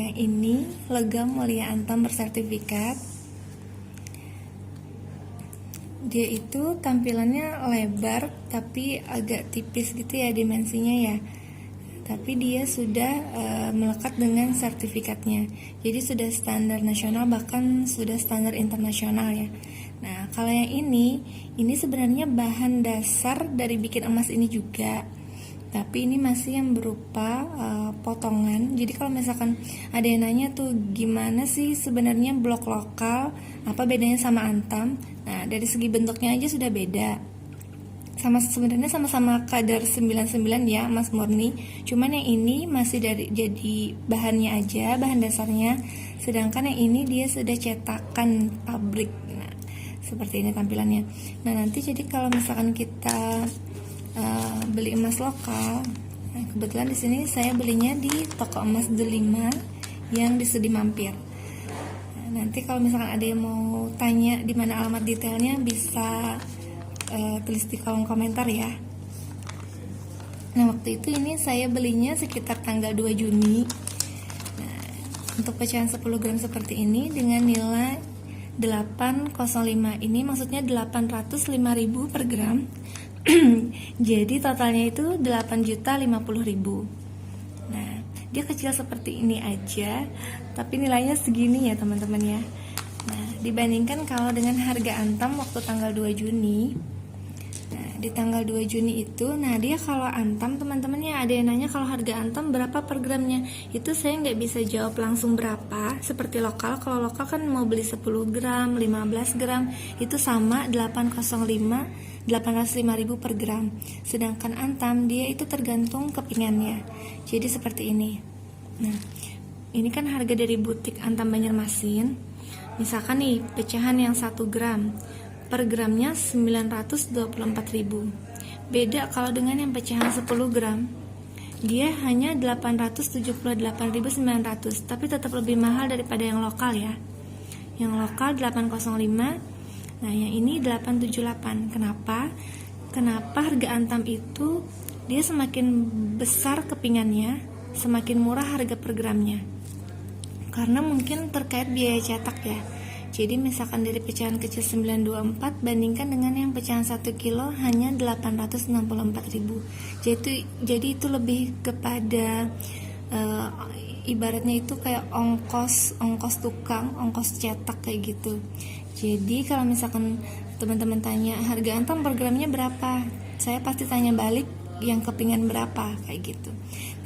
yang ini Legam Mulia Antam bersertifikat. Dia itu tampilannya lebar tapi agak tipis gitu ya dimensinya ya. Tapi dia sudah melekat dengan sertifikatnya. Jadi sudah standar nasional, bahkan sudah standar internasional ya. Nah, kalau yang ini sebenarnya bahan dasar dari bikin emas ini juga. Tapi ini masih yang berupa potongan. Jadi kalau misalkan ada yang nanya tuh gimana sih sebenarnya blok lokal, apa bedanya sama antam? Nah, dari segi bentuknya aja sudah beda. Sebenarnya sama-sama kadar 99 ya, emas murni. Cuman yang ini masih jadi bahannya aja, bahan dasarnya. Sedangkan yang ini dia sudah cetakan pabrik. Nah, seperti ini tampilannya. Nah, nanti jadi kalau misalkan kita beli emas lokal, nah kebetulan di sini saya belinya di toko emas Delima yang di Sudi Mampir. Nah, nanti kalau misalkan ada yang mau tanya di mana alamat detailnya bisa tulis di kolom komentar ya. Nah, waktu itu ini saya belinya sekitar tanggal 2 Juni. Nah, untuk pecahan 10 gram seperti ini dengan nilai 805, ini maksudnya 805.000 per gram. Jadi totalnya itu 8.050.000. Nah, dia kecil seperti ini aja, tapi nilainya segini ya teman-teman ya. Nah, dibandingkan kalau dengan harga antam waktu tanggal 2 Juni. Nah, di tanggal 2 Juni itu, nah dia kalau antam teman-teman ya, ada yang nanya kalau harga antam berapa per gramnya. Itu saya nggak bisa jawab langsung berapa, seperti lokal. Kalau lokal kan mau beli 10 gram, 15 gram, itu sama 805.000 per gram. Sedangkan antam dia itu tergantung kepingannya. Jadi seperti ini. Nah, ini kan harga dari butik Antam Banjarmasin. Misalkan nih pecahan yang 1 gram per gramnya 924.000. Beda kalau dengan yang pecahan 10 gram, dia hanya 878.900, tapi tetap lebih mahal daripada yang lokal ya. Yang lokal 805. Nah, yang ini 878. Kenapa? Kenapa harga antam itu dia semakin besar kepingannya, semakin murah harga per gramnya? Karena mungkin terkait biaya cetak ya. Jadi misalkan dari pecahan kecil 924 bandingkan dengan yang pecahan 1 kilo hanya 864.000. Jadi itu lebih kepada ibaratnya itu kayak ongkos tukang, ongkos cetak kayak gitu. Jadi kalau misalkan teman-teman tanya harga antam per gramnya berapa, saya pasti tanya balik yang kepingan berapa kayak gitu.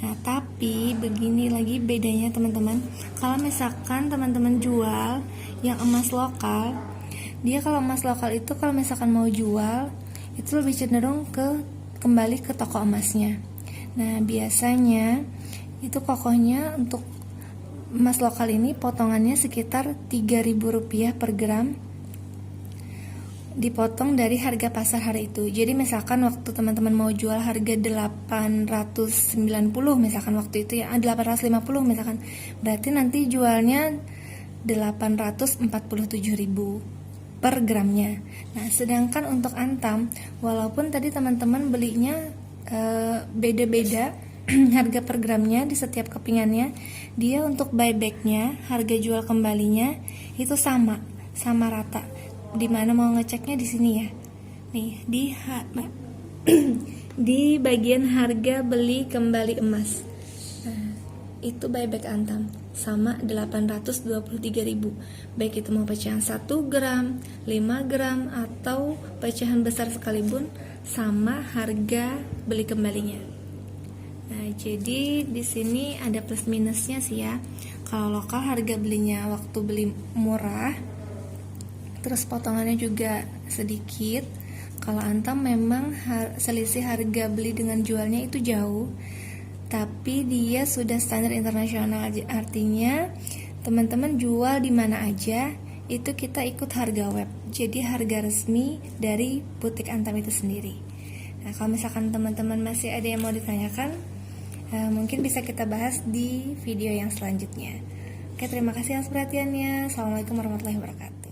Nah, tapi begini lagi bedanya teman-teman. Kalau misalkan teman-teman jual yang emas lokal, dia kalau emas lokal itu kalau misalkan mau jual itu lebih cenderung kembali ke toko emasnya. Nah, biasanya itu kokohnya untuk emas lokal ini potongannya sekitar Rp3.000 per gram, dipotong dari harga pasar hari itu. Jadi misalkan waktu teman-teman mau jual harga 890 misalkan waktu itu ya, 850 misalkan, berarti nanti jualnya 847.000 per gramnya. Nah, sedangkan untuk antam, walaupun tadi teman-teman belinya beda-beda harga per gramnya di setiap kepingannya, dia untuk buybacknya, harga jual kembalinya itu sama rata. Dimana mau ngeceknya di sini ya. Nih, di bagian harga beli kembali emas. Nah, itu buyback antam sama 823.000. Baik itu mau pecahan 1 gram, 5 gram atau pecahan besar sekalipun sama harga beli kembalinya. Nah, jadi di sini ada plus minusnya sih ya. Kalau lokal harga belinya waktu beli murah, terus potongannya juga sedikit. Kalau antam memang selisih harga beli dengan jualnya itu jauh, tapi dia sudah standar internasional. Artinya teman-teman jual di mana aja itu kita ikut harga web, jadi harga resmi dari butik antam itu sendiri. Nah, kalau misalkan teman-teman masih ada yang mau ditanyakan, mungkin bisa kita bahas di video yang selanjutnya. Oke, terima kasih atas perhatiannya. Assalamualaikum warahmatullahi wabarakatuh.